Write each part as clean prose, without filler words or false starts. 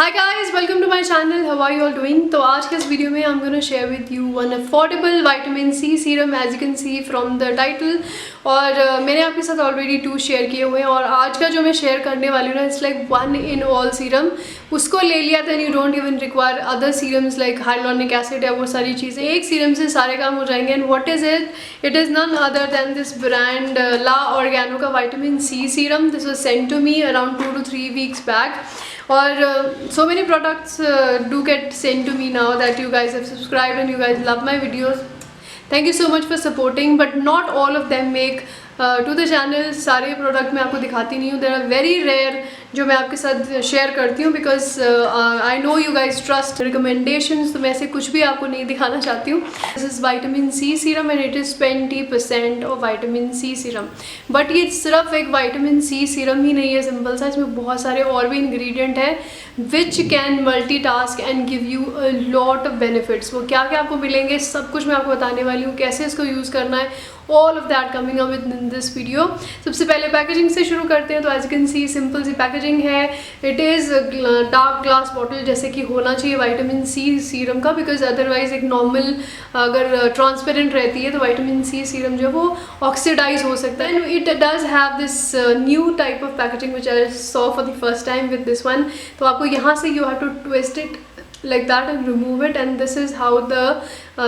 Hi guys, welcome to my channel. How are you all doing? तो आज के इस वीडियो में I'm gonna share with you one affordable vitamin C serum as you can see from the title. और मैंने आपके साथ already 2 share किए हुए हैं और आज का जो मैं शेयर करने वाली हूँ ना it's like one in all serum. उसको ले लिया तो you don't even require other serums like hyaluronic acid या वो सारी चीज़ें. एक सीरम से सारे काम हो जाएंगे. And what is it? It is none other than this brand La Organo का vitamin C serum. This was sent to me around 2 to 3 weeks back. और so many products do get sent to me now that you guys have subscribed and you guys love my videos. Thank you so much for supporting, but not all of them make to the channel. सारे product मैं आपको दिखाती नहीं हूँ. There are very rare जो मैं आपके साथ शेयर करती हूँ because I know you guys trust recommendations. तो मैं ऐसे कुछ भी आपको नहीं दिखाना चाहती हूँ. This is vitamin C serum and it is 20% of vitamin C serum. But ये सिर्फ एक vitamin C serum ही नहीं है सिंपल सा. इसमें बहुत सारे और भी ingredient है which can multitask and give you a lot of benefits. वो क्या क्या आपको मिलेंगे सब कुछ मैं आपको बताने वाली हूँ. कैसे इसको यूज़ करना है, all of that coming up in this video. सबसे पहले पैकेजिंग से शुरू करते हैं. तो as you can see simple सी पैकेजिंग है. It is dark glass bottle जैसे कि होना चाहिए विटामिन सी सीरम का, बिकॉज अदरवाइज एक नॉर्मल अगर ट्रांसपेरेंट रहती है तो विटामिन सी सीरम जो है वो ऑक्सीडाइज हो सकता है. And it does have this new type of packaging which I saw for the first time with this one. तो आपको यहाँ से you have to twist it like that and remove it and this is how the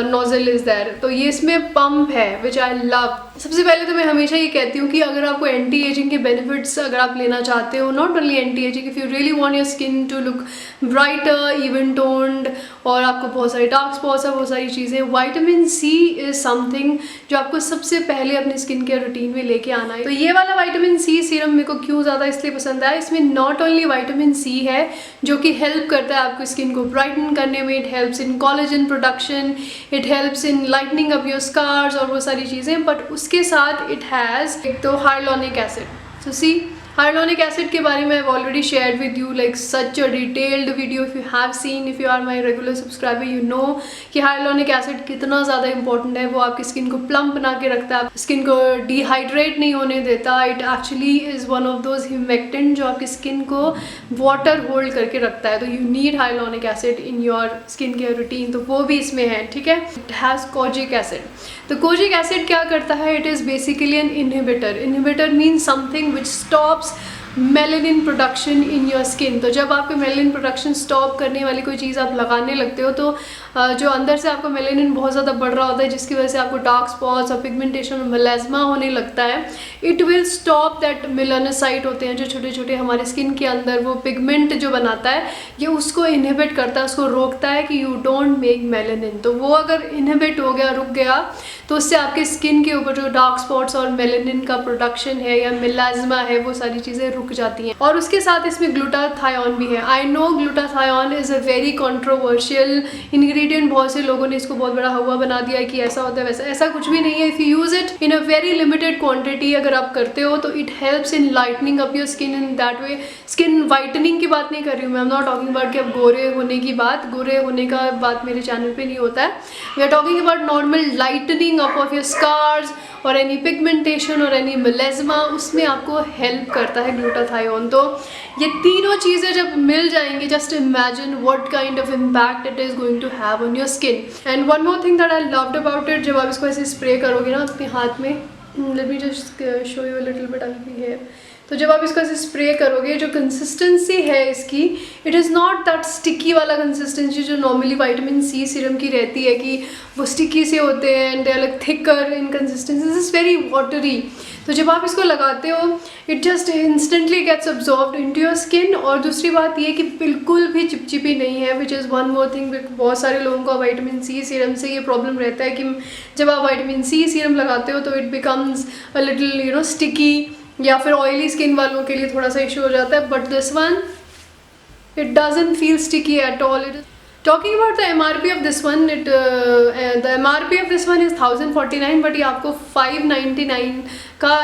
nozzle is there. तो ये इसमें pump है which I love. सबसे पहले तो मैं हमेशा ये कहती हूँ कि अगर आपको एंटी एजिंग के बेनिफिट्स अगर आप लेना चाहते हो, not only anti ageing, if you really want your skin to look brighter, even toned और आपको बहुत सारे डार्क स्पॉट्स है, बहुत सारी चीज़ें, विटामिन सी इज़ समथिंग जो आपको सबसे पहले अपनी स्किन केयर रूटीन में लेके आना है. तो ये वाला विटामिन सी सीरम मेरे को क्यों ज़्यादा इसलिए पसंद आया, इसमें नॉट ओनली विटामिन सी है जो कि हेल्प करता है आपको स्किन को ब्राइटन करने में. It helps in collagen production, it helps in lightening up your scars और वो सारी चीज़ें. बट उसके साथ इट हैज़ एक तो हाइलोनिक एसिड. तो सी hyaluronic acid के बारे में I've already shared with you like such a detailed video. If you have seen, if you are my regular subscriber, you know कि hyaluronic acid कितना ज़्यादा important है. वो आपकी स्किन को प्लम्प बना के रखता है, स्किन को डिहाइड्रेट नहीं होने देता. It actually is one of those humectant जो आपकी स्किन को वाटर होल्ड करके रखता है. तो you need hyaluronic acid in your skin care routine. तो वो भी इसमें है, ठीक है. It has kojic acid. तो कोजिक एसिड क्या करता है, it is basically an inhibitor. Inhibitor means something which stops melanin production in your skin. तो जब आपको मेलानिन प्रोडक्शन स्टॉप करने वाली कोई चीज़ आप लगाने लगते हो तो जो अंदर से आपका मेलानिन बहुत ज़्यादा बढ़ रहा होता है जिसकी वजह से आपको डार्क स्पॉट्स और पिगमेंटेशन और मेलाज्मा होने लगता है. It will stop that melanocyte होते हैं जो छोटे छोटे हमारे स्किन के अंदर वो पिगमेंट जो बनाता है, ये उसको इनहिबिट करता है, उसको रोकता है कि यू डोंट मेक मेलानिन. तो वो अगर इनहिबिट हो गया, रुक गया, तो उससे आपके स्किन के ऊपर जो डार्क स्पॉट्स और मेलानिन का प्रोडक्शन है या मेलाज्मा है वो सारी चीज़ें रुक जाती हैं. और उसके साथ इसमें ग्लूटाथायोन भी है. I know glutathione is a very controversial ingredient. बहुत से लोगों ने इसको बहुत बड़ा हवा बना दिया है कि ऐसा होता है वैसा. ऐसा कुछ भी नहीं है. If you use it in a very limited quantity अगर आप करते हो तो it helps in lightening up your skin in that way. Skin whitening की बात नहीं कर रही हूँ मैं. I am not talking about कि अब गोरे होने की बात, गोरे होने का बात मेरे चैनल पे नहीं होता है. We are talking about normal lightening up of your scars और एनी पिगमेंटेशन और एनी मेलाज्मा. उसमें आपको हेल्प करता है ग्लूटाथायोन. तो ये तीनों चीज़ें जब मिल जाएंगी, just imagine what kind of impact it is going to have on your skin. And one more thing that I loved about it, जब आप इसको ऐसे स्प्रे करोगे ना अपने हाथ में, let me just show you a little bit I be here. तो जब आप इसको ऐसे स्प्रे करोगे, जो कंसिस्टेंसी है इसकी, it is not that sticky वाला कंसिस्टेंसी जो नॉर्मली विटामिन सी सीरम की रहती है कि वो स्टिकी से होते हैं and they are like thicker in consistency. This is very watery. तो जब आप इसको लगाते हो it just instantly gets absorbed into your skin. और दूसरी बात ये कि बिल्कुल भी चिपचिपी नहीं है, which is one more thing. बहुत सारे लोगों को विटामिन सी सीरम से ये प्रॉब्लम रहता है कि जब आप विटामिन सी सीरम लगाते हो तो it becomes a little sticky, या फिर ऑयली स्किन वालों के लिए थोड़ा सा इशू हो जाता है. But this one it doesn't feel sticky at all. It talking about the MRP of this one, the MRP of this one is 1049, but ये आपको 599 का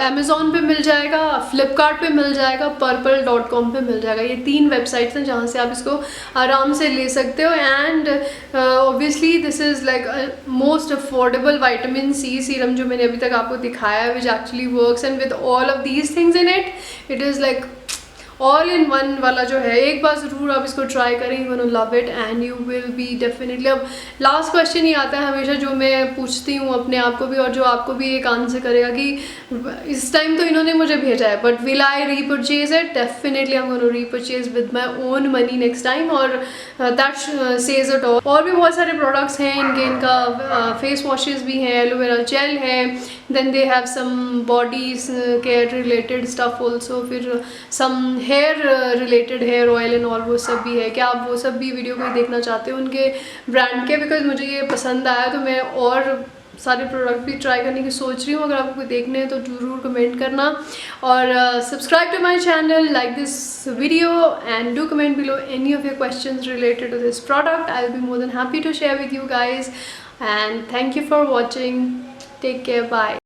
अमेज़ॉन पे मिल जाएगा, फ्लिपकार्ट पे मिल जाएगा, purple.com पे मिल जाएगा. ये 3 वेबसाइट्स हैं जहाँ से आप इसको आराम से ले सकते हो. And obviously this is like most affordable vitamin C serum जो मैंने अभी तक आपको दिखाया है, which actually works. And with all of these things in it, it is like all in one वाला जो है, एक बार ज़रूर आप इसको ट्राई करें, you will love it and you will be definitely. अब लास्ट क्वेश्चन ही आता है हमेशा जो मैं पूछती हूँ अपने आप को भी और जो आपको भी एक आंसर करेगा कि इस टाइम तो इन्होंने मुझे भेजा है, but will I repurchase it? Definitely I am gonna repurchase with my own money next time, और दैट सेज इट ऑल। और भी बहुत सारे प्रोडक्ट्स हैं इनके, इनका फेस वॉशेस भी हैं, एलोवेरा जेल है, then they have some bodies care related stuff also, फिर some hair related hair oil and all, वो सब भी है। क्या आप वो सब भी वीडियो में देखना चाहते हो उनके ब्रांड के? बिकॉज मुझे ये पसंद आया तो मैं और सारे प्रोडक्ट भी ट्राई करने की सोच रही हूँ। अगर आपको देखने हैं तो ज़रूर कमेंट करना, और subscribe to my channel, like this video and do comment below any of your questions related to this product. I will be more than happy to share with you guys, and thank you for watching. Take care. Bye.